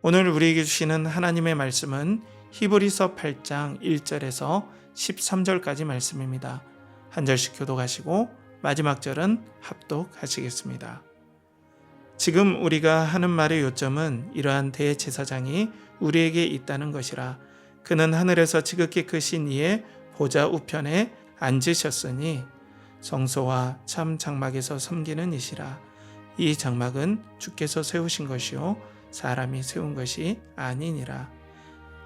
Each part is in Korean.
오늘 우리에게 주시는 하나님의 말씀은 히브리서 8장 1절에서 13절까지 말씀입니다. 한 절씩 교독하시고 마지막 절은 합독하시겠습니다. 지금 우리가 하는 말의 요점은 이러한 대제사장이 우리에게 있다는 것이라. 그는 하늘에서 지극히 크신 이의 보좌 우편에 앉으셨으니 성소와 참 장막에서 섬기는 이시라. 이 장막은 주께서 세우신 것이요 사람이 세운 것이 아니니라.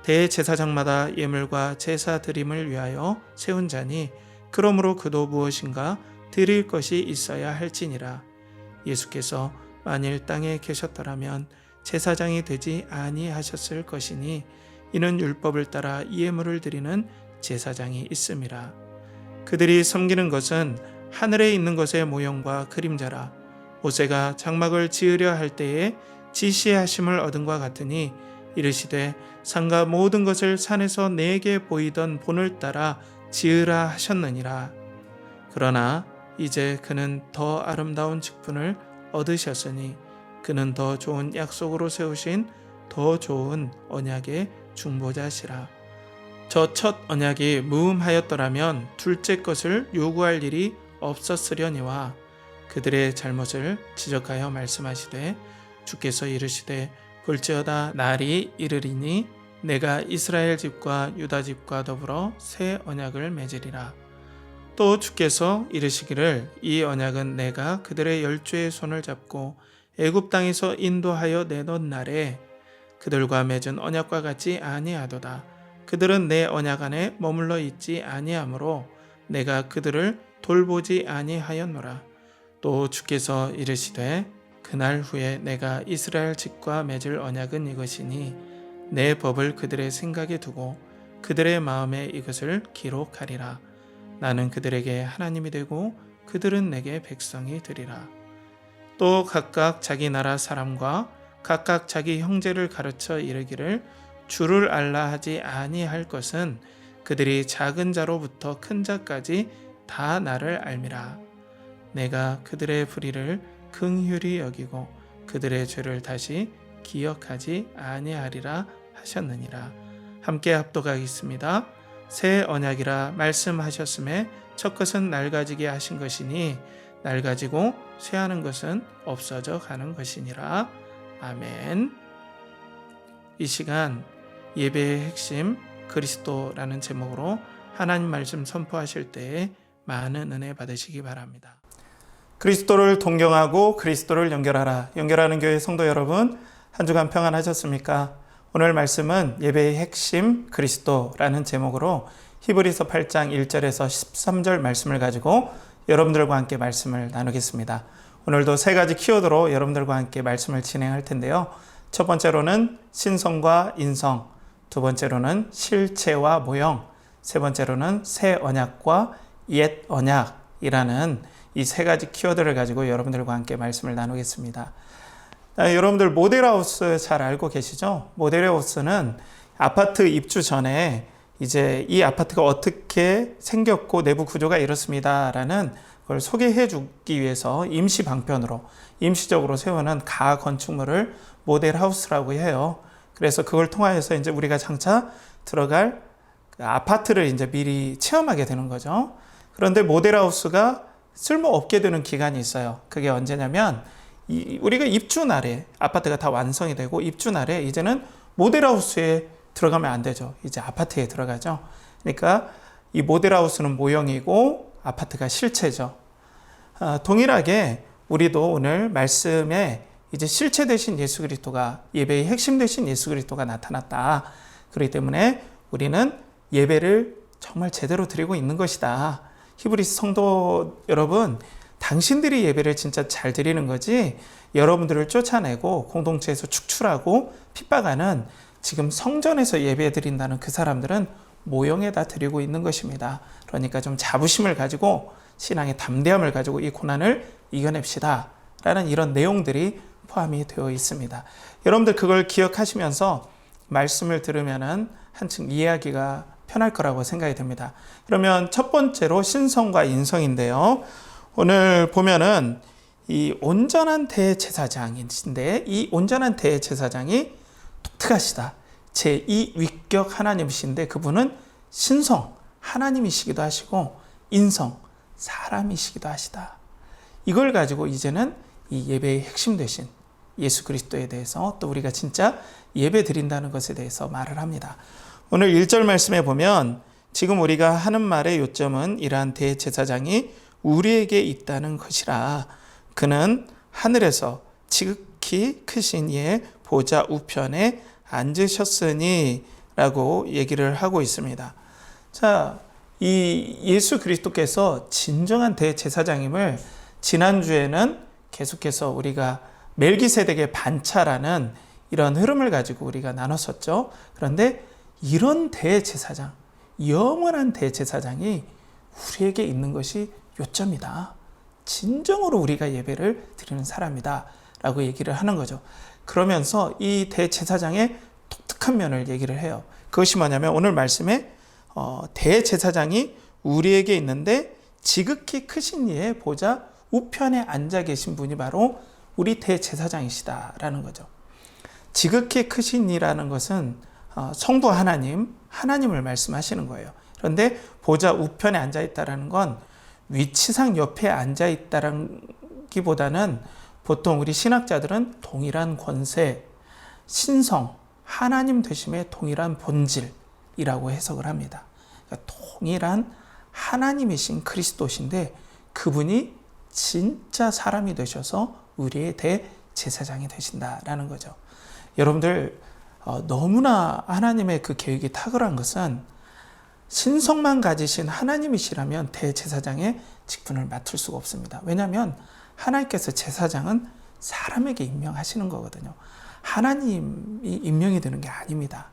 대제사장마다 예물과 제사 드림을 위하여 세운 자니 그러므로 그도 무엇인가 드릴 것이 있어야 할지니라. 예수께서 만일 땅에 계셨더라면 제사장이 되지 아니하셨을 것이니 이는 율법을 따라 예물을 드리는 제사장이 있음이라. 그들이 섬기는 것은 하늘에 있는 것의 모형과 그림자라. 모세가 장막을 지으려 할 때에 지시하심을 얻은 것 같으니 이르시되 산과 모든 것을 산에서 내게 보이던 본을 따라 지으라 하셨느니라. 그러나 이제 그는 더 아름다운 직분을 얻으셨으니 그는 더 좋은 약속으로 세우신 더 좋은 언약의 중보자시라. 저 첫 언약이 무음하였더라면 둘째 것을 요구할 일이 없었으려니와 그들의 잘못을 지적하여 말씀하시되 주께서 이르시되 볼지어다 날이 이르리니 내가 이스라엘 집과 유다 집과 더불어 새 언약을 맺으리라. 또 주께서 이르시기를 이 언약은 내가 그들의 열조의 손을 잡고 애굽 땅에서 인도하여 내놓은 날에 그들과 맺은 언약과 같지 아니하도다. 그들은 내 언약 안에 머물러 있지 아니하므로 내가 그들을 돌보지 아니하였노라. 또 주께서 이르시되 그날 후에 내가 이스라엘 집과 맺을 언약은 이것이니 내 법을 그들의 생각에 두고 그들의 마음에 이것을 기록하리라. 나는 그들에게 하나님이 되고 그들은 내게 백성이 되리라. 또 각각 자기 나라 사람과 각각 자기 형제를 가르쳐 이르기를 주를 알라 하지 아니할 것은 그들이 작은 자로부터 큰 자까지 다 나를 알미라. 내가 그들의 불의를 긍휼히 여기고 그들의 죄를 다시 기억하지 아니하리라 하셨느니라. 함께 합독하겠습니다. 새 언약이라 말씀하셨음에 첫 것은 낡아지게 하신 것이니 낡아지고 쇠하는 것은 없어져 가는 것이니라. 아멘. 이 시간 예배의 핵심 그리스도라는 제목으로 하나님 말씀 선포하실 때에 많은 은혜 받으시기 바랍니다. 그리스도를 동경하고 그리스도를 연결하라. 연결하는 교회 성도 여러분, 한 주간 평안하셨습니까? 오늘 말씀은 예배의 핵심 그리스도라는 제목으로 히브리서 8장 1절에서 13절 말씀을 가지고 여러분들과 함께 말씀을 나누겠습니다. 오늘도 세 가지 키워드로 여러분들과 함께 말씀을 진행할 텐데요. 첫 번째로는 신성과 인성, 두 번째로는 실체와 모형, 세 번째로는 새 언약과 옛 언약이라는 이 세 가지 키워드를 가지고 여러분들과 함께 말씀을 나누겠습니다. 여러분들 모델하우스 잘 알고 계시죠? 모델하우스는 아파트 입주 전에 이제 이 아파트가 어떻게 생겼고 내부 구조가 이렇습니다라는 걸 소개해 주기 위해서 임시 방편으로 임시적으로 세우는 가하 건축물을 모델하우스라고 해요. 그래서 그걸 통하여서 이제 우리가 장차 들어갈 아파트를 이제 미리 체험하게 되는 거죠. 그런데 모델하우스가 쓸모없게 되는 기간이 있어요. 그게 언제냐면 우리가 입주 날에 아파트가 다 완성이 되고 입주 날에 이제는 모델하우스에 들어가면 안 되죠. 이제 아파트에 들어가죠. 그러니까 이 모델하우스는 모형이고 아파트가 실체죠. 동일하게 우리도 오늘 말씀에 이제 실체 되신 예수 그리스도가 예배의 핵심 되신 예수 그리스도가 나타났다. 그렇기 때문에 우리는 예배를 정말 제대로 드리고 있는 것이다. 히브리서 성도 여러분, 당신들이 예배를 진짜 잘 드리는 거지 여러분들을 쫓아내고 공동체에서 축출하고 핍박하는 지금 성전에서 예배 드린다는 그 사람들은 모형에다 드리고 있는 것입니다. 그러니까 좀 자부심을 가지고 신앙의 담대함을 가지고 이 고난을 이겨냅시다 라는 이런 내용들이 포함이 되어 있습니다. 여러분들 그걸 기억하시면서 말씀을 들으면은 한층 이해하기가 편할 거라고 생각이 듭니다. 그러면 첫 번째로 신성과 인성인데요. 오늘 보면은 이 온전한 대제사장인데 이 온전한 대제사장이 특하시다. 제2위격 하나님이신데 그분은 신성 하나님이시기도 하시고 인성 사람이시기도 하시다. 이걸 가지고 이제는 이 예배의 핵심 되신 예수 그리스도에 대해서 또 우리가 진짜 예배 드린다는 것에 대해서 말을 합니다. 오늘 1절 말씀에 보면 지금 우리가 하는 말의 요점은 이러한 대제사장이 우리에게 있다는 것이라. 그는 하늘에서 지극히 크신 이의 보좌 우편에 앉으셨으니 라고 얘기를 하고 있습니다. 자, 이 예수 그리스도께서 진정한 대제사장임을 지난주에는 계속해서 우리가 멜기세덱의 반차라는 이런 흐름을 가지고 우리가 나눴었죠. 그런데 이런 대제사장, 영원한 대제사장이 우리에게 있는 것이 요점이다. 진정으로 우리가 예배를 드리는 사람이다 라고 얘기를 하는 거죠. 그러면서 이 대제사장의 독특한 면을 얘기를 해요. 그것이 뭐냐면 오늘 말씀에 대제사장이 우리에게 있는데 지극히 크신 이의 보좌 우편에 앉아 계신 분이 바로 우리 대제사장이시다라는 거죠. 지극히 크신 이라는 것은 성부 하나님을 말씀하시는 거예요. 그런데 보좌 우편에 앉아 있다라는 건 위치상 옆에 앉아 있다는 기보다는 보통 우리 신학자들은 동일한 권세, 신성, 하나님 되심의 동일한 본질이라고 해석을 합니다. 그러니까 동일한 하나님이신 그리스도신데 그분이 진짜 사람이 되셔서 우리의 대제사장이 되신다라는 거죠. 여러분들 너무나 하나님의 그 계획이 탁월한 것은 신성만 가지신 하나님이시라면 대제사장의 직분을 맡을 수가 없습니다. 왜냐하면 하나님께서 제사장은 사람에게 임명하시는 거거든요. 하나님이 임명이 되는 게 아닙니다.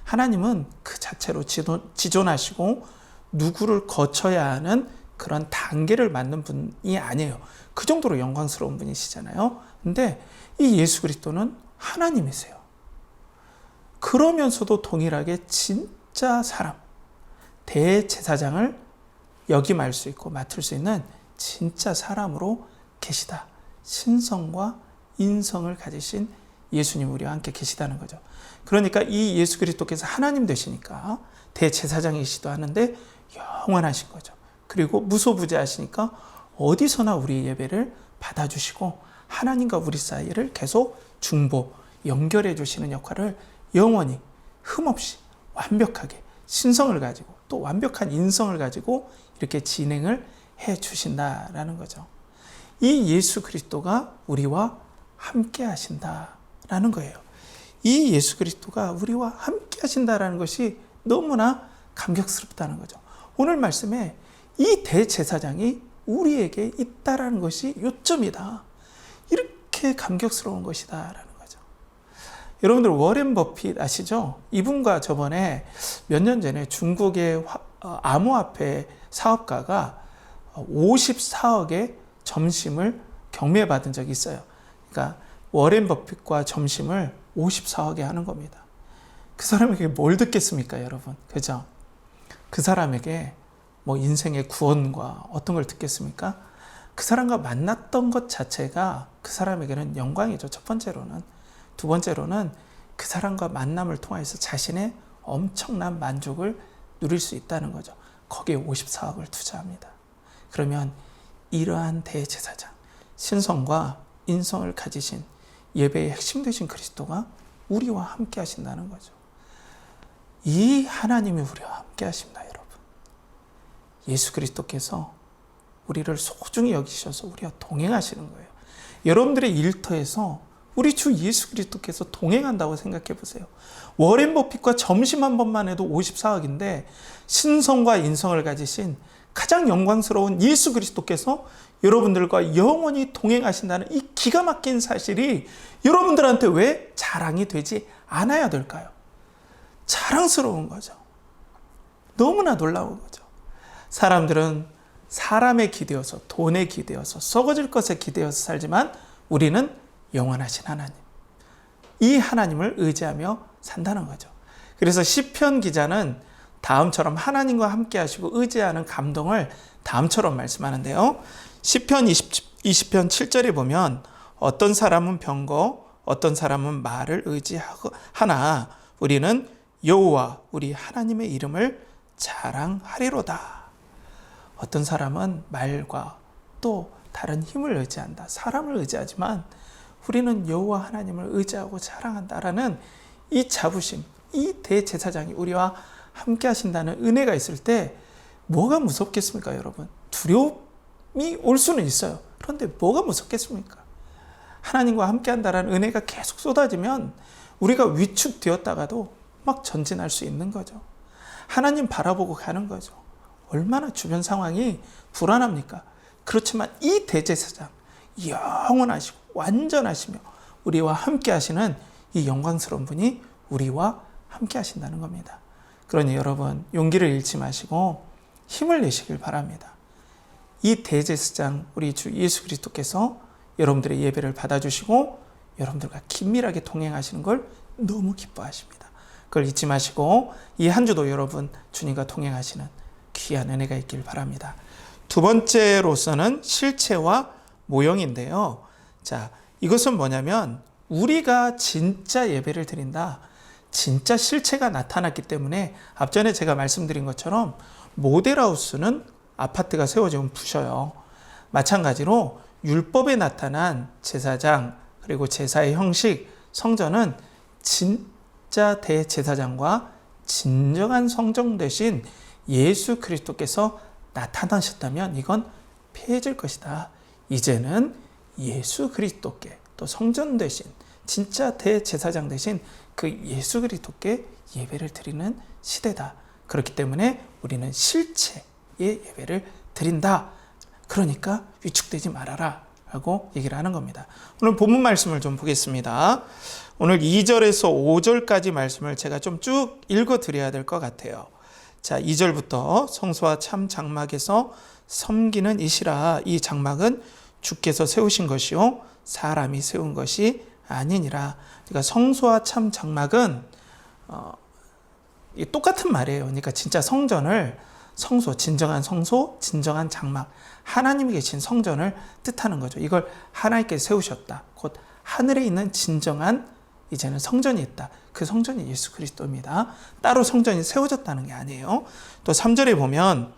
하나님은 그 자체로 지존하시고 누구를 거쳐야 하는 그런 단계를 맡는 분이 아니에요. 그 정도로 영광스러운 분이시잖아요. 근데 이 예수 그리스도는 하나님이세요. 그러면서도 동일하게 진짜 사람, 대제사장을 역임할 수 있고 맡을 수 있는 진짜 사람으로 계시다. 신성과 인성을 가지신 예수님 우리와 함께 계시다는 거죠. 그러니까 이 예수 그리스도께서 하나님 되시니까 대제사장이시도 하는데 영원하신 거죠. 그리고 무소부재하시니까 어디서나 우리 예배를 받아주시고 하나님과 우리 사이를 계속 중보, 연결해 주시는 역할을 영원히 흠없이 완벽하게 신성을 가지고 또 완벽한 인성을 가지고 이렇게 진행을 해 주신다라는 거죠. 이 예수 그리스도가 우리와 함께 하신다라는 거예요. 이 예수 그리스도가 우리와 함께 하신다라는 것이 너무나 감격스럽다는 거죠. 오늘 말씀에 이 대제사장이 우리에게 있다라는 것이 요점이다. 이렇게 감격스러운 것이다라는 거죠. 여러분들 워렌 버핏 아시죠? 이분과 저번에 몇 년 전에 중국의 암호화폐 사업가가 54억의 점심을 경매받은 적이 있어요. 그러니까 워렌 버핏과 점심을 54억에 하는 겁니다. 그 사람에게 뭘 듣겠습니까, 여러분? 그죠? 그 사람에게 뭐 인생의 구원과 어떤 걸 듣겠습니까? 그 사람과 만났던 것 자체가 그 사람에게는 영광이죠. 첫 번째로는. 두 번째로는 그 사람과 만남을 통해서 자신의 엄청난 만족을 누릴 수 있다는 거죠. 거기에 54억을 투자합니다. 그러면 이러한 대제사장, 신성과 인성을 가지신 예배의 핵심 되신 그리스도가 우리와 함께 하신다는 거죠. 이 하나님이 우리와 함께 하십니다, 여러분. 예수 그리스도께서 우리를 소중히 여기셔서 우리와 동행하시는 거예요. 여러분들의 일터에서 우리 주 예수 그리스도께서 동행한다고 생각해 보세요. 워렌 버핏과 점심 한 번만 해도 54억인데 신성과 인성을 가지신 가장 영광스러운 예수 그리스도께서 여러분들과 영원히 동행하신다는 이 기가 막힌 사실이 여러분들한테 왜 자랑이 되지 않아야 될까요? 자랑스러운 거죠. 너무나 놀라운 거죠. 사람들은 사람에 기대어서, 돈에 기대어서, 썩어질 것에 기대어서 살지만 우리는 영원하신 하나님, 이 하나님을 의지하며 산다는 거죠. 그래서 시편 기자는 다음처럼 하나님과 함께 하시고 의지하는 감동을 다음처럼 말씀하는데요. 시편 20편 7절에 보면 어떤 사람은 병거, 어떤 사람은 말을 의지하나 우리는 여호와 우리 하나님의 이름을 자랑하리로다. 어떤 사람은 말과 또 다른 힘을 의지한다. 사람을 의지하지만 우리는 여호와 하나님을 의지하고 자랑한다라는 이 자부심, 이 대제사장이 우리와 함께 하신다는 은혜가 있을 때 뭐가 무섭겠습니까, 여러분? 두려움이 올 수는 있어요. 그런데 뭐가 무섭겠습니까? 하나님과 함께 한다는 은혜가 계속 쏟아지면 우리가 위축되었다가도 막 전진할 수 있는 거죠. 하나님 바라보고 가는 거죠. 얼마나 주변 상황이 불안합니까? 그렇지만 이 대제사장, 영원하시고 완전하시며 우리와 함께 하시는 이 영광스러운 분이 우리와 함께 하신다는 겁니다. 그러니 여러분, 용기를 잃지 마시고 힘을 내시길 바랍니다. 이 대제사장 우리 주 예수 그리스도께서 여러분들의 예배를 받아주시고 여러분들과 긴밀하게 동행하시는 걸 너무 기뻐하십니다. 그걸 잊지 마시고 이 한 주도 여러분 주님과 동행하시는 귀한 은혜가 있길 바랍니다. 두 번째로서는 실체와 모형인데요. 자, 이것은 뭐냐면 우리가 진짜 예배를 드린다. 진짜 실체가 나타났기 때문에 앞전에 제가 말씀드린 것처럼 모델하우스는 아파트가 세워지면 부셔요. 마찬가지로 율법에 나타난 제사장 그리고 제사의 형식, 성전은 진짜 대제사장과 진정한 성전 되신 예수 그리스도께서 나타나셨다면 이건 폐해질 것이다. 이제는 예수 그리스도께 또 성전 되신 진짜 대제사장 되신 그 예수 그리스도께 예배를 드리는 시대다. 그렇기 때문에 우리는 실체의 예배를 드린다. 그러니까 위축되지 말아라 라고 얘기를 하는 겁니다. 오늘 본문 말씀을 좀 보겠습니다. 오늘 2절에서 5절까지 말씀을 제가 좀 쭉 읽어드려야 될 것 같아요. 자, 2절부터 성소와 참 장막에서 섬기는 이시라. 이 장막은 주께서 세우신 것이요 사람이 세운 것이 아니니라. 그러니까 성소와 참 장막은 똑같은 말이에요. 그러니까 진짜 성전을 성소, 진정한 성소, 진정한 장막, 하나님이 계신 성전을 뜻하는 거죠. 이걸 하나님께서 세우셨다. 곧 하늘에 있는 진정한 이제는 성전이 있다. 그 성전이 예수 그리스도입니다. 따로 성전이 세워졌다는 게 아니에요. 또 3절에 보면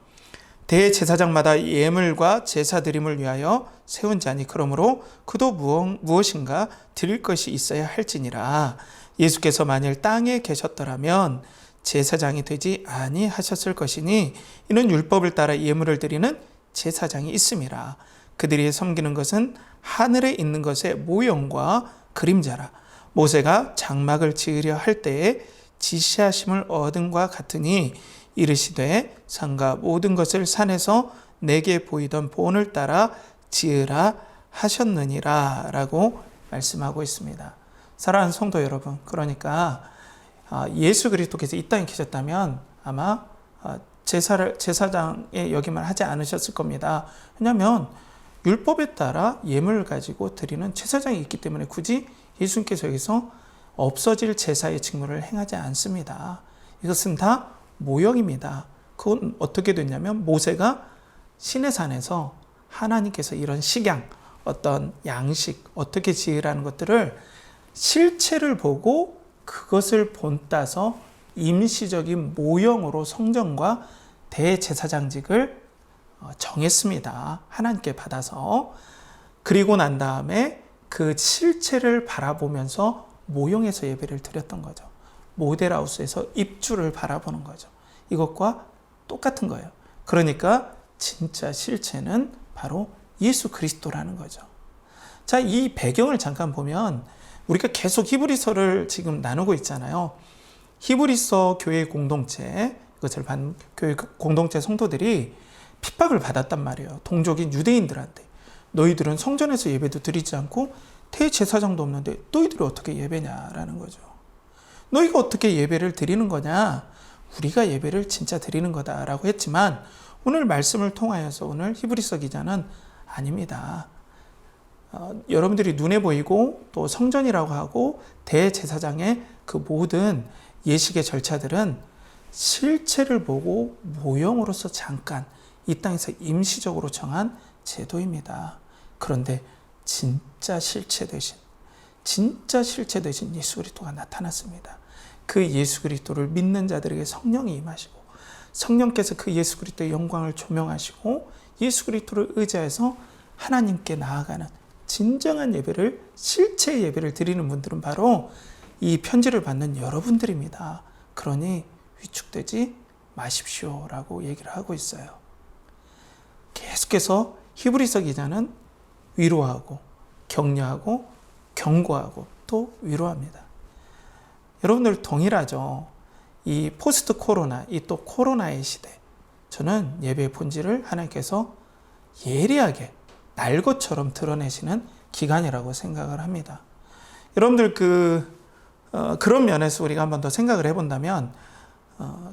대제사장마다 예물과 제사 드림을 위하여 세운 자니 그러므로 그도 무엇인가 드릴 것이 있어야 할지니라. 예수께서 만일 땅에 계셨더라면 제사장이 되지 아니하셨을 것이니 이는 율법을 따라 예물을 드리는 제사장이 있음이라. 그들이 섬기는 것은 하늘에 있는 것의 모형과 그림자라. 모세가 장막을 지으려 할 때에 지시하심을 얻은과 같으니 이르시되 산과 모든 것을 산에서 내게 보이던 본을 따라 지으라 하셨느니라 라고 말씀하고 있습니다. 사랑하는 성도 여러분, 그러니까 예수 그리스도께서 이 땅에 계셨다면 아마 제사장의 역임을 하지 않으셨을 겁니다. 왜냐하면 율법에 따라 예물을 가지고 드리는 제사장이 있기 때문에 굳이 예수님께서 여기서 없어질 제사의 직무를 행하지 않습니다. 이것은 다 모형입니다. 그건 어떻게 됐냐면 모세가 시내산에서 하나님께서 이런 식양, 어떤 양식, 어떻게 지으라는 것들을 실체를 보고 그것을 본따서 임시적인 모형으로 성전과 대제사장직을 정했습니다. 하나님께 받아서. 그리고 난 다음에 그 실체를 바라보면서 모형에서 예배를 드렸던 거죠. 모델하우스에서 입주를 바라보는 거죠. 이것과 똑같은 거예요. 그러니까 진짜 실체는 바로 예수 그리스도라는 거죠. 자, 이 배경을 잠깐 보면 우리가 계속 히브리서를 지금 나누고 있잖아요. 히브리서 교회 공동체, 이것을 받은 교회 공동체 성도들이 핍박을 받았단 말이에요. 동족인 유대인들한테. 너희들은 성전에서 예배도 드리지 않고 대제사장도 없는데 너희들이 어떻게 예배냐라는 거죠. 너희가 어떻게 예배를 드리는 거냐? 우리가 예배를 진짜 드리는 거다라고 했지만 오늘 말씀을 통하여서 오늘 히브리서 기자는 아닙니다. 여러분들이 눈에 보이고 또 성전이라고 하고 대제사장의 그 모든 예식의 절차들은 실체를 보고 모형으로서 잠깐 이 땅에서 임시적으로 정한 제도입니다. 그런데 진짜 실체 되신, 진짜 실체 되신 예수 그리스도가 나타났습니다. 그 예수 그리스도를 믿는 자들에게 성령이 임하시고 성령께서 그 예수 그리스도의 영광을 조명하시고 예수 그리스도를 의지해서 하나님께 나아가는 진정한 예배를, 실체 예배를 드리는 분들은 바로 이 편지를 받는 여러분들입니다. 그러니 위축되지 마십시오라고 얘기를 하고 있어요. 계속해서 히브리서 기자는 위로하고 격려하고 경고하고 또 위로합니다. 여러분들 동일하죠. 이 포스트 코로나, 이 또 코로나의 시대, 저는 예배의 본질을 하나님께서 예리하게 날 것처럼 드러내시는 기간이라고 생각을 합니다. 여러분들 그런 면에서 우리가 한 번 더 생각을 해본다면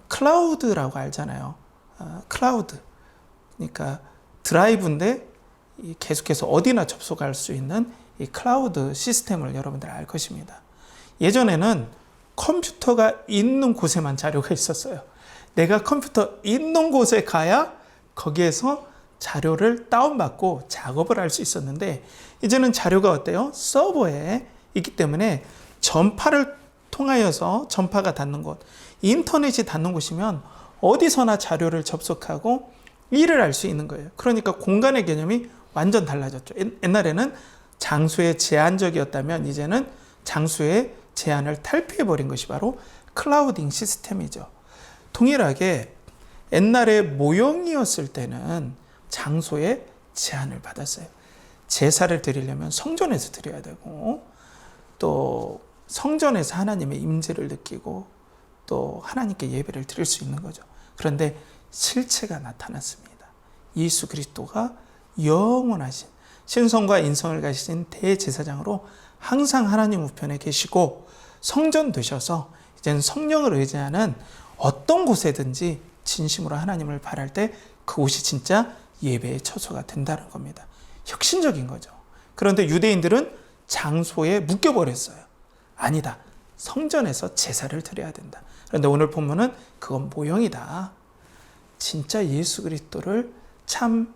클라우드라고 알잖아요. 클라우드. 그러니까 드라이브인데 계속해서 어디나 접속할 수 있는 이 클라우드 시스템을 여러분들 알 것입니다. 예전에는 컴퓨터가 있는 곳에만 자료가 있었어요. 내가 컴퓨터 있는 곳에 가야 거기에서 자료를 다운받고 작업을 할 수 있었는데 이제는 자료가 어때요? 서버에 있기 때문에 전파를 통하여서 전파가 닿는 곳, 인터넷이 닿는 곳이면 어디서나 자료를 접속하고 일을 할 수 있는 거예요. 그러니까 공간의 개념이 완전 달라졌죠. 옛날에는 장소에 제한적이었다면 이제는 장소의 제한을 탈피해버린 것이 바로 클라우딩 시스템이죠. 동일하게 옛날에 모형이었을 때는 장소에 제한을 받았어요. 제사를 드리려면 성전에서 드려야 되고 또 성전에서 하나님의 임재를 느끼고 또 하나님께 예배를 드릴 수 있는 거죠. 그런데 실체가 나타났습니다. 예수 그리스도가 영원하신 신성과 인성을 가지신 대제사장으로 항상 하나님 우편에 계시고 성전 되셔서 이제는 성령을 의지하는 어떤 곳에든지 진심으로 하나님을 바랄 때 그곳이 진짜 예배의 처소가 된다는 겁니다. 혁신적인 거죠. 그런데 유대인들은 장소에 묶여버렸어요. 아니다. 성전에서 제사를 드려야 된다. 그런데 오늘 본문은 그건 모형이다. 진짜 예수 그리스도를 참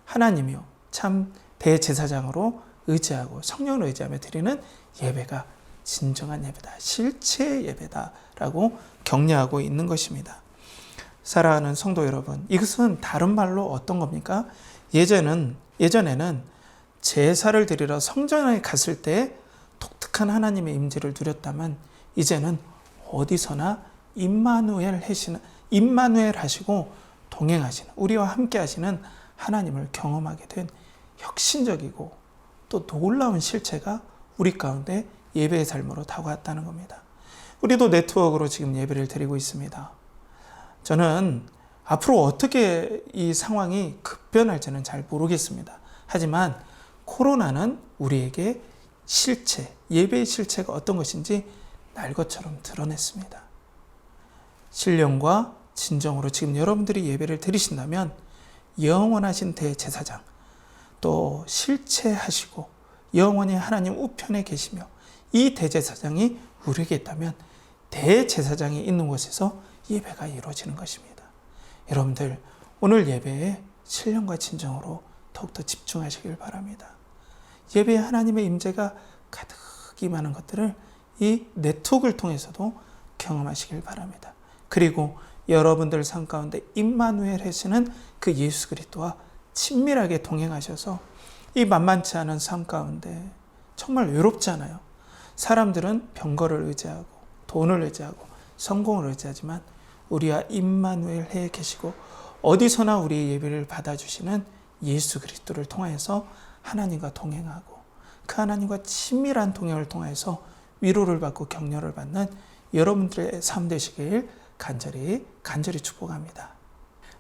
하나님이요, 참 대제사장으로 의지하고 성령을 의지하며 드리는 예배가 진정한 예배다. 실체의 예배다라고 격려하고 있는 것입니다. 사랑하는 성도 여러분, 이것은 다른 말로 어떤 겁니까? 예전에는 제사를 드리러 성전에 갔을 때 독특한 하나님의 임재를 누렸다면 이제는 어디서나 임마누엘 하시고 동행하시는, 우리와 함께 하시는 하나님을 경험하게 된 혁신적이고 또 놀라운 실체가 우리 가운데 예배의 삶으로 다가왔다는 겁니다. 우리도 네트워크로 지금 예배를 드리고 있습니다. 저는 앞으로 어떻게 이 상황이 급변할지는 잘 모르겠습니다. 하지만 코로나는 우리에게 실체, 예배의 실체가 어떤 것인지 날 것처럼 드러냈습니다. 신령과 진정으로 지금 여러분들이 예배를 드리신다면 영원하신 대제사장, 또 실체하시고 영원히 하나님 우편에 계시며 이 대제사장이 우리에게 있다면 대제사장이 있는 곳에서 예배가 이루어지는 것입니다. 여러분들 오늘 예배에 신령과 진정으로 더욱더 집중하시길 바랍니다. 예배에 하나님의 임재가 가득 임하는 것들을 이 네트워크를 통해서도 경험하시길 바랍니다. 그리고 여러분들 삶 가운데 임마누엘 하시는 그 예수 그리스도와 친밀하게 동행하셔서 이 만만치 않은 삶 가운데 정말 외롭잖아요. 사람들은 병거를 의지하고 돈을 의지하고 성공을 의지하지만 우리와 임마누엘해 계시고 어디서나 우리의 예배를 받아주시는 예수 그리스도를 통해서 하나님과 동행하고 그 하나님과 친밀한 동행을 통해서 위로를 받고 격려를 받는 여러분들의 삶 되시길 간절히 축복합니다.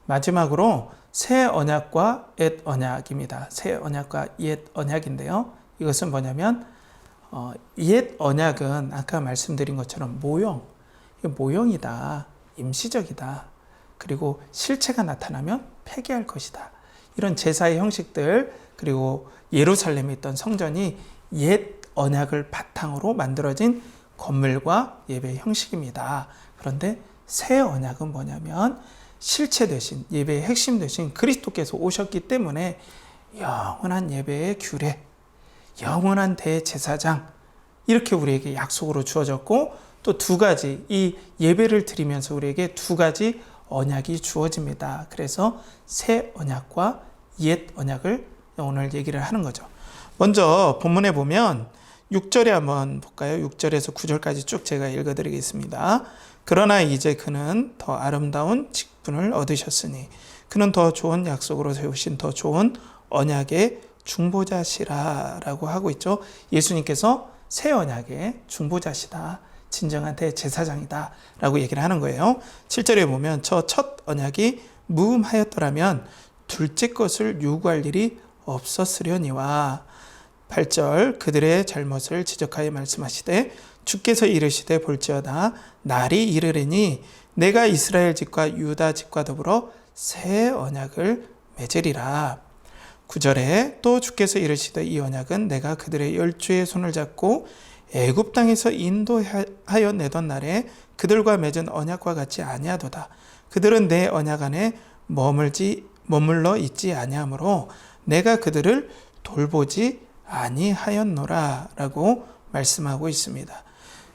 마지막으로 새 언약과 옛 언약입니다. 새 언약과 옛 언약인데요. 이것은 뭐냐면 옛 언약은 아까 말씀드린 것처럼 모형이다, 임시적이다, 그리고 실체가 나타나면 폐기할 것이다. 이런 제사의 형식들, 그리고 예루살렘에 있던 성전이 옛 언약을 바탕으로 만들어진 건물과 예배의 형식입니다. 그런데 새 언약은 뭐냐면 실체 되신, 예배의 핵심 되신 그리스도께서 오셨기 때문에 영원한 예배의 규례, 영원한 대제사장, 이렇게 우리에게 약속으로 주어졌고, 또 두 가지, 이 예배를 드리면서 우리에게 두 가지 언약이 주어집니다. 그래서 새 언약과 옛 언약을 오늘 얘기를 하는 거죠. 먼저 본문에 보면 6절에 한번 볼까요? 6절에서 9절까지 쭉 제가 읽어드리겠습니다. 그러나 이제 그는 더 아름다운 직분을 얻으셨으니 그는 더 좋은 약속으로 세우신 더 좋은 언약의 중보자시라 라고 하고 있죠. 예수님께서 새 언약의 중보자시다, 진정한 대제사장이다 라고 얘기를 하는 거예요. 7절에 보면 저 첫 언약이 무음하였더라면 둘째 것을 요구할 일이 없었으려니와, 8절 그들의 잘못을 지적하여 말씀하시되 주께서 이르시되 볼지어다 날이 이르리니 내가 이스라엘 집과 유다 집과 더불어 새 언약을 맺으리라. 9절에 또 주께서 이르시되 이 언약은 내가 그들의 열주의 손을 잡고 애굽 땅에서 인도하여 내던 날에 그들과 맺은 언약과 같이 아니하도다. 그들은 내 언약 안에 머물러 있지 아니하므로 내가 그들을 돌보지 아니하였노라 라고 말씀하고 있습니다.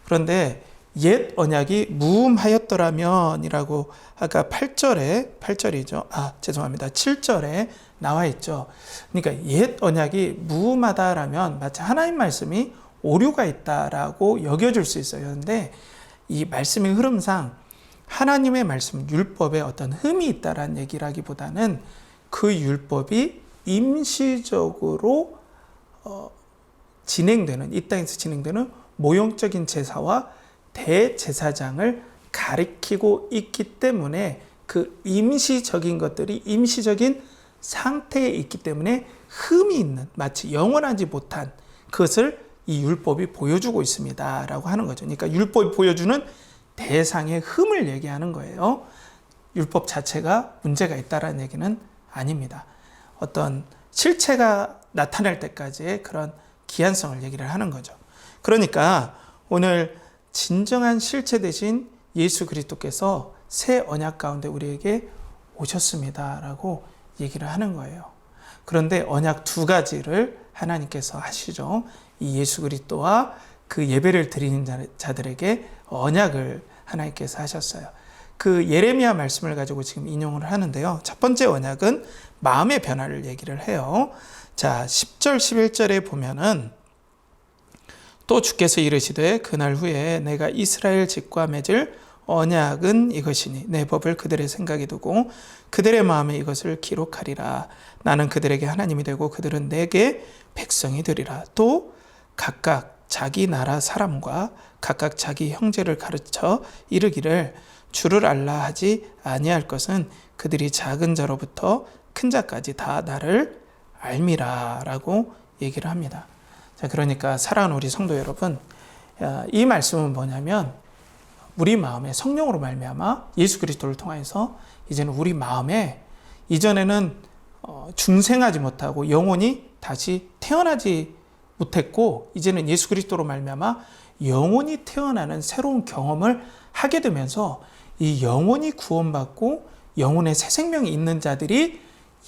그런데 옛 언약이 무음하였더라면 이라고 아까 7절에 나와 있죠. 그러니까 옛 언약이 무음하다라면 마치 하나님 말씀이 오류가 있다라고 여겨질 수 있어요. 그런데 이 말씀의 흐름상 하나님의 말씀, 율법에 어떤 흠이 있다라는 얘기라기보다는 그 율법이 임시적으로 이 땅에서 진행되는 모형적인 제사와 대제사장을 가리키고 있기 때문에 그 임시적인 것들이 임시적인 상태에 있기 때문에 흠이 있는, 마치 영원하지 못한 그것을 이 율법이 보여주고 있습니다 라고 하는 거죠. 그러니까 율법이 보여주는 대상의 흠을 얘기하는 거예요. 율법 자체가 문제가 있다라는 얘기는 아닙니다. 어떤 실체가 나타날 때까지의 그런 기한성을 얘기를 하는 거죠. 그러니까 오늘 진정한 실체 대신 예수 그리스도께서 새 언약 가운데 우리에게 오셨습니다라고 얘기를 하는 거예요. 그런데 언약 두 가지를 하나님께서 하시죠. 이 예수 그리스도와 그 예배를 드리는 자들에게 언약을 하나님께서 하셨어요. 그 예레미야 말씀을 가지고 지금 인용을 하는데요. 첫 번째 언약은 마음의 변화를 얘기를 해요. 자, 10절, 11절에 보면은 또 주께서 이르시되 그날 후에 내가 이스라엘 집과 맺을 언약은 이것이니 내 법을 그들의 생각에 두고 그들의 마음에 이것을 기록하리라. 나는 그들에게 하나님이 되고 그들은 내게 백성이 되리라. 또 각각 자기 나라 사람과 각각 자기 형제를 가르쳐 이르기를 주를 알라 하지 아니할 것은 그들이 작은 자로부터 큰 자까지 다 나를 알미라 라고 얘기를 합니다. 자, 그러니까 사랑하는 우리 성도 여러분, 이 말씀은 뭐냐면 우리 마음에 성령으로 말미암아 예수 그리스도를 통해서 이제는 우리 마음에 이전에는 중생하지 못하고 영원히 다시 태어나지 못했고 이제는 예수 그리스도로 말미암아 영원히 태어나는 새로운 경험을 하게 되면서 이 영원히 구원받고 영혼의 새 생명이 있는 자들이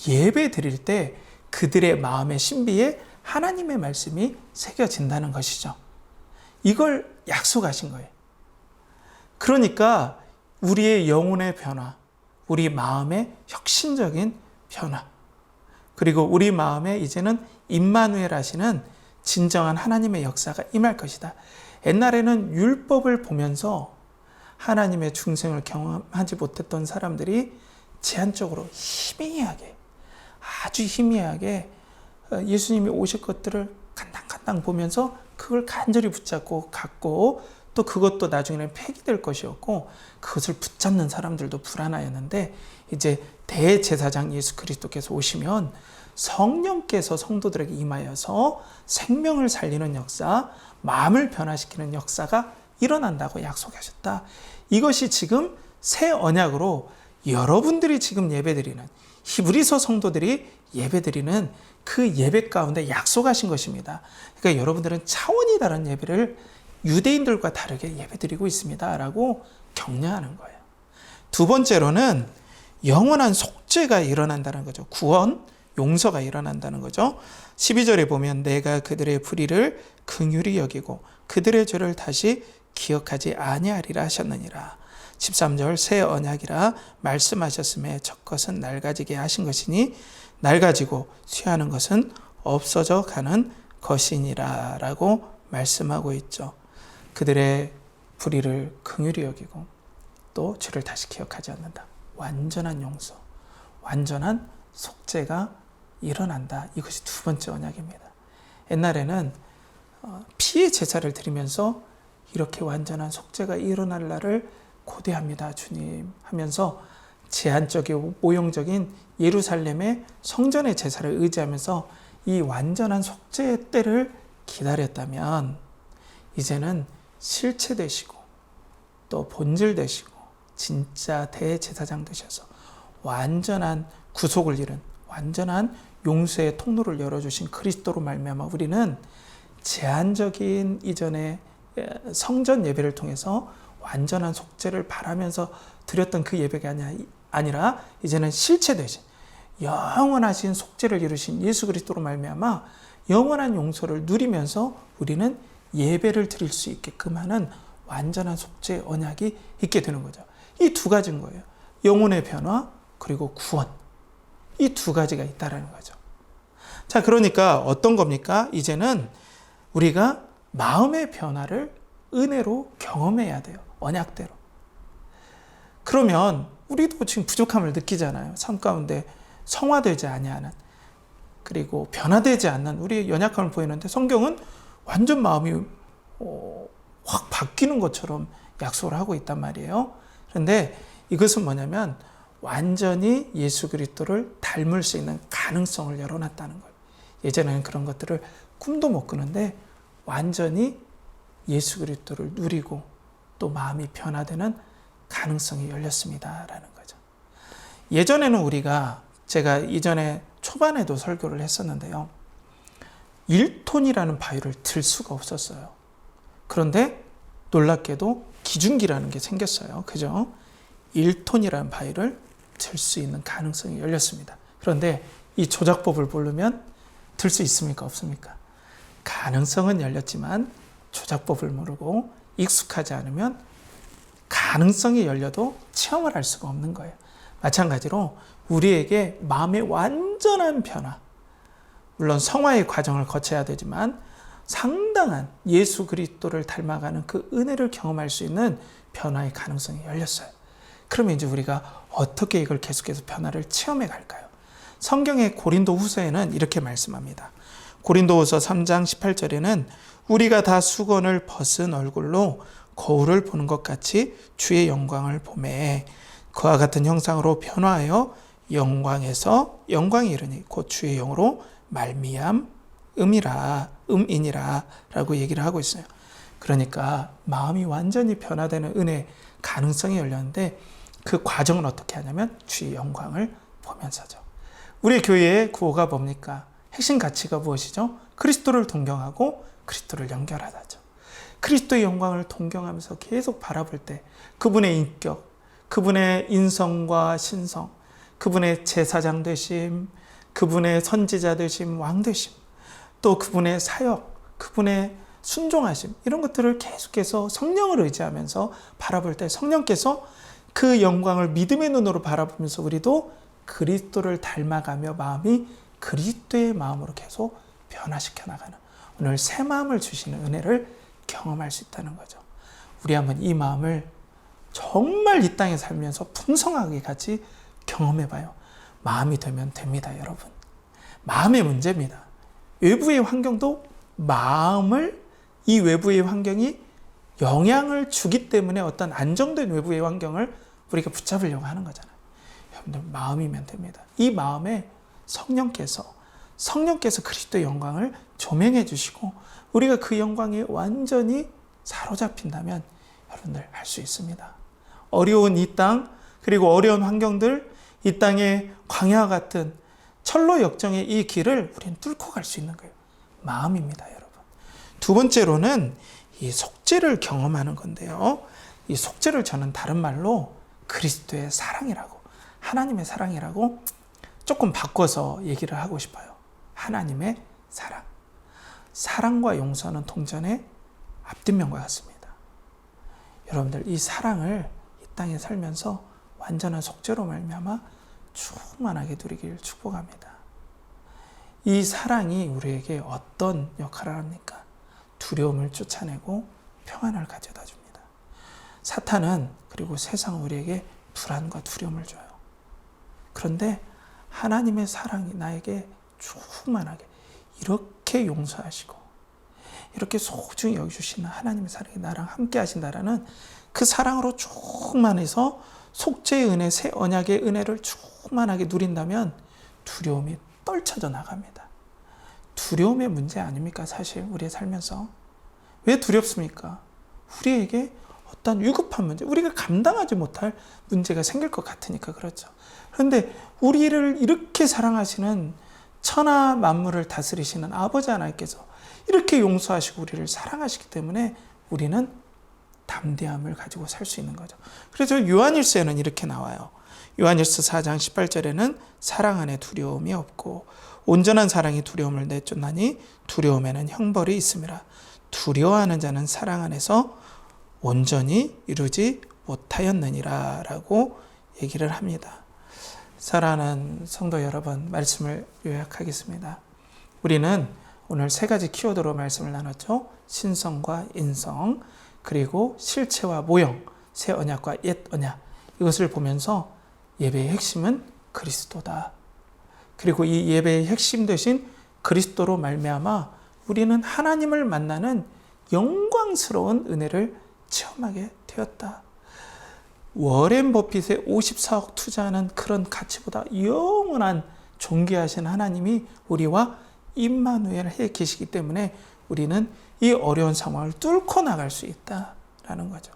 예배 드릴 때 그들의 마음의 신비에 하나님의 말씀이 새겨진다는 것이죠. 이걸 약속하신 거예요. 그러니까 우리의 영혼의 변화, 우리 마음의 혁신적인 변화, 그리고 우리 마음에 이제는 임마누엘 하시는 진정한 하나님의 역사가 임할 것이다. 옛날에는 율법을 보면서 하나님의 중생을 경험하지 못했던 사람들이 제한적으로 희미하게, 아주 희미하게 예수님이 오실 것들을 간당간당 보면서 그걸 간절히 붙잡고 갖고 또 그것도 나중에는 폐기될 것이었고 그것을 붙잡는 사람들도 불안하였는데 이제 대제사장 예수 그리스도께서 오시면 성령께서 성도들에게 임하여서 생명을 살리는 역사, 마음을 변화시키는 역사가 일어난다고 약속하셨다. 이것이 지금 새 언약으로 여러분들이 지금 예배드리는 히브리서 성도들이 예배드리는 그 예배 가운데 약속하신 것입니다. 그러니까 여러분들은 차원이 다른 예배를 유대인들과 다르게 예배드리고 있습니다 라고 격려하는 거예요. 두 번째로는 영원한 속죄가 일어난다는 거죠. 구원, 용서가 일어난다는 거죠. 12절에 보면 내가 그들의 불의를 긍휼히 여기고 그들의 죄를 다시 기억하지 아니하리라 하셨느니라. 13절 새 언약이라 말씀하셨음에 첫 것은 낡아지게 하신 것이니 낡아지고 쇠하는 것은 없어져 가는 것이니라 라고 말씀하고 있죠. 그들의 불의를 긍휼히 여기고 또 죄를 다시 기억하지 않는다. 완전한 용서, 완전한 속죄가 일어난다. 이것이 두 번째 언약입니다. 옛날에는 피의 제사를 드리면서 이렇게 완전한 속죄가 일어날 날을 고대합니다, 주님 하면서 제한적이고 모형적인 예루살렘의 성전의 제사를 의지하면서 이 완전한 속죄의 때를 기다렸다면 이제는 실체 되시고 또 본질 되시고 진짜 대제사장 되셔서 완전한 구속을 이룬 완전한 용서의 통로를 열어주신 그리스도로 말미암아 우리는 제한적인 이전의 성전 예배를 통해서 완전한 속죄를 바라면서 드렸던 그 예배가 아니라 이제는 실체 되신 영원하신 속죄를 이루신 예수 그리스도로 말미암아 영원한 용서를 누리면서 우리는 예배를 드릴 수 있게끔 하는 완전한 속죄 언약이 있게 되는 거죠. 이 두 가지인 거예요. 영혼의 변화 그리고 구원. 이 두 가지가 있다라는 거죠. 자, 그러니까 어떤 겁니까? 이제는 우리가 마음의 변화를 은혜로 경험해야 돼요. 언약대로. 그러면 우리도 지금 부족함을 느끼잖아요. 삶 가운데 성화되지 아니하는 그리고 변화되지 않는 우리의 연약함을 보이는데 성경은 완전 마음이 확 바뀌는 것처럼 약속을 하고 있단 말이에요. 그런데 이것은 뭐냐면 완전히 예수 그리스도를 닮을 수 있는 가능성을 열어놨다는 거예요. 예전에는 그런 것들을 꿈도 못 꾸는데 완전히 예수 그리스도를 누리고 또 마음이 변화되는 가능성이 열렸습니다라는 거죠. 예전에는 제가 이전에 초반에도 설교를 했었는데요. 1톤이라는 바위를 들 수가 없었어요. 그런데 놀랍게도 기중기라는 게 생겼어요. 그죠? 1톤이라는 바위를 들 수 있는 가능성이 열렸습니다. 그런데 이 조작법을 모르면 들 수 있습니까? 없습니까? 가능성은 열렸지만 조작법을 모르고 익숙하지 않으면 가능성이 열려도 체험을 할 수가 없는 거예요. 마찬가지로 우리에게 마음의 완전한 변화, 물론 성화의 과정을 거쳐야 되지만 상당한 예수 그리스도를 닮아가는 그 은혜를 경험할 수 있는 변화의 가능성이 열렸어요. 그러면 이제 우리가 어떻게 이걸 계속해서 변화를 체험해 갈까요? 성경의 고린도 후서에는 이렇게 말씀합니다. 고린도 후서 3장 18절에는 우리가 다 수건을 벗은 얼굴로 거울을 보는 것 같이 주의 영광을 보매 그와 같은 형상으로 변화하여 영광에서 영광이 이르니 곧 주의 영으로 음이니라 라고 얘기를 하고 있어요. 그러니까 마음이 완전히 변화되는 은혜 가능성이 열렸는데 그 과정은 어떻게 하냐면 주의 영광을 보면서죠. 우리 교회의 구호가 뭡니까? 핵심 가치가 무엇이죠? 그리스도를 동경하고 그리스도를 연결하다죠. 그리스도의 영광을 동경하면서 계속 바라볼 때 그분의 인격, 그분의 인성과 신성, 그분의 제사장 되심, 그분의 선지자 되심, 왕 되심, 또 그분의 사역, 그분의 순종하심 이런 것들을 계속해서 성령을 의지하면서 바라볼 때 성령께서 그 영광을 믿음의 눈으로 바라보면서 우리도 그리스도를 닮아가며 마음이 그리스도의 마음으로 계속 변화시켜 나가는 오늘 새 마음을 주시는 은혜를 경험할 수 있다는 거죠. 우리 한번 이 마음을 정말 이 땅에 살면서 풍성하게 같이 경험해봐요. 마음이 되면 됩니다, 여러분. 마음의 문제입니다. 외부의 환경도 이 외부의 환경이 영향을 주기 때문에 어떤 안정된 외부의 환경을 우리가 붙잡으려고 하는 거잖아요. 여러분들 마음이면 됩니다. 이 마음에 성령께서 그리스도의 영광을 조명해 주시고 우리가 그 영광에 완전히 사로잡힌다면 여러분들 할 수 있습니다. 어려운 이 땅 그리고 어려운 환경들 이 땅의 광야 같은 철로 역정의 이 길을 우리는 뚫고 갈 수 있는 거예요. 마음입니다, 여러분. 두 번째로는 이 속죄를 경험하는 건데요. 이 속죄를 저는 다른 말로 그리스도의 사랑이라고, 하나님의 사랑이라고 조금 바꿔서 얘기를 하고 싶어요. 하나님의 사랑. 사랑과 용서는 동전의 앞뒷면과 같습니다. 여러분들 이 사랑을 이 땅에 살면서 완전한 속죄로 말미암아 충만하게 누리기를 축복합니다. 이 사랑이 우리에게 어떤 역할을 합니까? 두려움을 쫓아내고 평안을 가져다 줍니다. 사탄은 그리고 세상은 우리에게 불안과 두려움을 줘요. 그런데 하나님의 사랑이 나에게 충만하게 이렇게 용서하시고 이렇게 소중히 여겨주시는 하나님의 사랑이 나랑 함께 하신다라는 그 사랑으로 충만해서 속죄의 은혜, 새 언약의 은혜를 충만하게 누린다면 두려움이 떨쳐져 나갑니다. 두려움의 문제 아닙니까? 사실 우리의 살면서. 왜 두렵습니까? 우리에게 어떤 위급한 문제, 우리가 감당하지 못할 문제가 생길 것 같으니까 그렇죠. 그런데 우리를 이렇게 사랑하시는 천하 만물을 다스리시는 아버지 하나님께서 이렇게 용서하시고 우리를 사랑하시기 때문에 우리는 담대함을 가지고 살 수 있는 거죠. 그래서 요한일서에는 이렇게 나와요. 요한일서 4장 18절에는 사랑 안에 두려움이 없고 온전한 사랑이 두려움을 내쫓나니 두려움에는 형벌이 있음이라. 두려워하는 자는 사랑 안에서 온전히 이루지 못하였느니라 라고 얘기를 합니다. 사랑하는 성도 여러분, 말씀을 요약하겠습니다. 우리는 오늘 세 가지 키워드로 말씀을 나눴죠. 신성과 인성, 그리고 실체와 모형, 새 언약과 옛 언약. 이것을 보면서 예배의 핵심은 그리스도다. 그리고 이 예배의 핵심 되신 그리스도로 말미암아 우리는 하나님을 만나는 영광스러운 은혜를 체험하게 되었다. 워렌 버핏의 54억 투자하는 그런 가치보다 영원한 존귀하신 하나님이 우리와 임마누엘 계시기 때문에 우리는 이 어려운 상황을 뚫고 나갈 수 있다라는 거죠.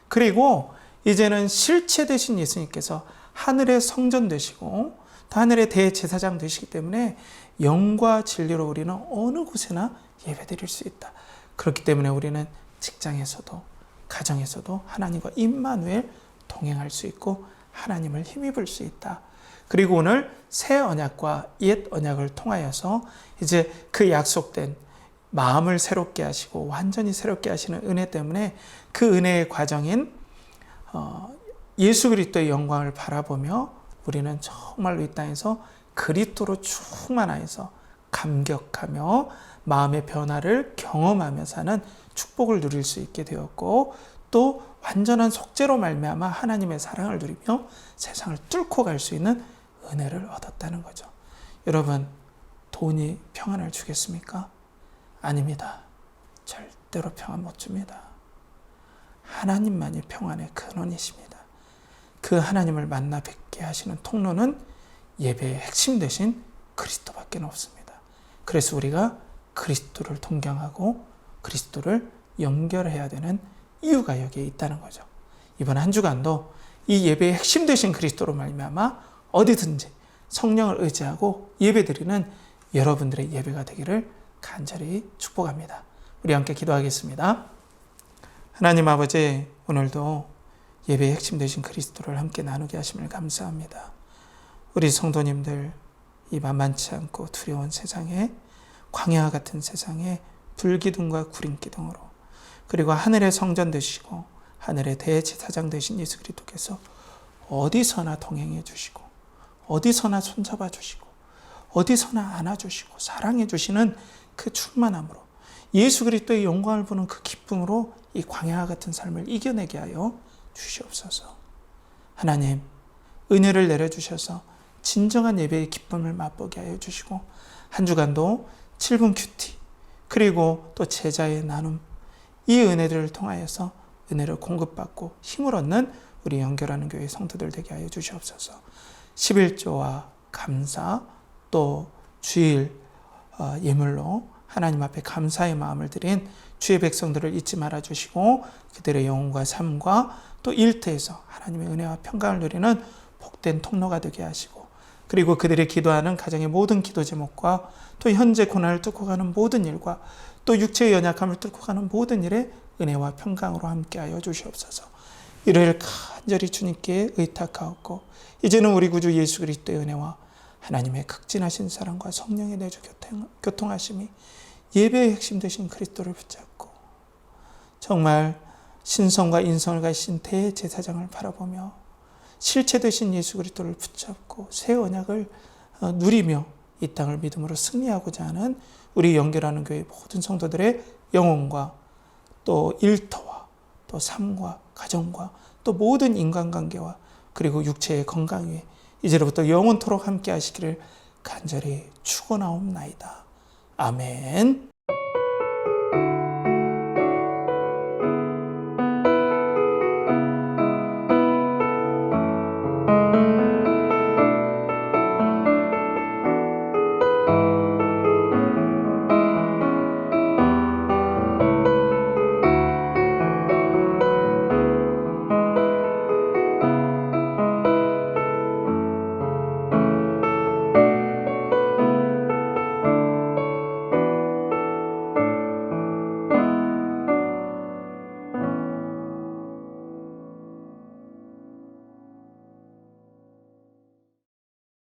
그리고 이제는 실체 되신 예수님께서 하늘의 성전 되시고 또 하늘의 대제사장 되시기 때문에 영과 진리로 우리는 어느 곳에나 예배드릴 수 있다. 그렇기 때문에 우리는 직장에서도 가정에서도 하나님과 임마누엘 동행할 수 있고 하나님을 힘입을 수 있다. 그리고 오늘 새 언약과 옛 언약을 통하여서 이제 그 약속된 마음을 새롭게 하시고 완전히 새롭게 하시는 은혜 때문에 그 은혜의 과정인 예수 그리스도의 영광을 바라보며 우리는 정말로 이 땅에서 그리스도로 충만하여서 감격하며 마음의 변화를 경험하며 사는 축복을 누릴 수 있게 되었고 또 완전한 속죄로 말미암아 하나님의 사랑을 누리며 세상을 뚫고 갈 수 있는 은혜를 얻었다는 거죠. 여러분, 돈이 평안을 주겠습니까? 아닙니다. 절대로 평안 못 줍니다. 하나님만이 평안의 근원이십니다. 그 하나님을 만나 뵙게 하시는 통로는 예배의 핵심 되신 그리스도밖에 없습니다. 그래서 우리가 그리스도를 동경하고 그리스도를 연결해야 되는 이유가 여기에 있다는 거죠. 이번 한 주간도 이 예배의 핵심 되신 그리스도로 말미암아 어디든지 성령을 의지하고 예배드리는 여러분들의 예배가 되기를 간절히 축복합니다. 우리 함께 기도하겠습니다. 하나님 아버지, 오늘도 예배의 핵심 되신 그리스도를 함께 나누게 하심을 감사합니다. 우리 성도님들 이 만만치 않고 두려운 세상에, 광야 같은 세상에 불기둥과 구린기둥으로, 그리고 하늘의 성전 되시고 하늘의 대제사장 되신 예수 그리스도께서 어디서나 동행해 주시고 어디서나 손잡아 주시고 어디서나 안아 주시고 사랑해 주시는 그 충만함으로 예수 그리스도의 영광을 보는 그 기쁨으로 이 광야 같은 삶을 이겨내게 하여 주시옵소서. 하나님, 은혜를 내려주셔서 진정한 예배의 기쁨을 맛보게 하여 주시고 한 주간도 7분 큐티 그리고 또 제자의 나눔, 이 은혜들을 통하여서 은혜를 공급받고 힘을 얻는 우리 연결하는 교회 성도들 되게 하여 주시옵소서. 11조와 감사 또 주일 예물로 하나님 앞에 감사의 마음을 드린 주의 백성들을 잊지 말아 주시고 그들의 영혼과 삶과 또 일터에서 하나님의 은혜와 평강을 누리는 복된 통로가 되게 하시고 그리고 그들이 기도하는 가정의 모든 기도 제목과 또 현재 고난을 뚫고 가는 모든 일과 또 육체의 연약함을 뚫고 가는 모든 일에 은혜와 평강으로 함께하여 주시옵소서. 이를 간절히 주님께 의탁하옵고 이제는 우리 구주 예수 그리스도의 은혜와 하나님의 극진하신 사랑과 성령의 내주 교통하심이 예배의 핵심 되신 그리스도를 붙잡고 정말 신성과 인성을 가신 대제사장을 바라보며 실체 되신 예수 그리스도를 붙잡고 새 언약을 누리며 이 땅을 믿음으로 승리하고자 하는 우리 연결하는 교회 모든 성도들의 영혼과 또 일터와 또 삶과 가정과 또 모든 인간관계와 그리고 육체의 건강 위에 이제로부터 영원토록 함께 하시기를 간절히 축원하옵나이다. 아멘.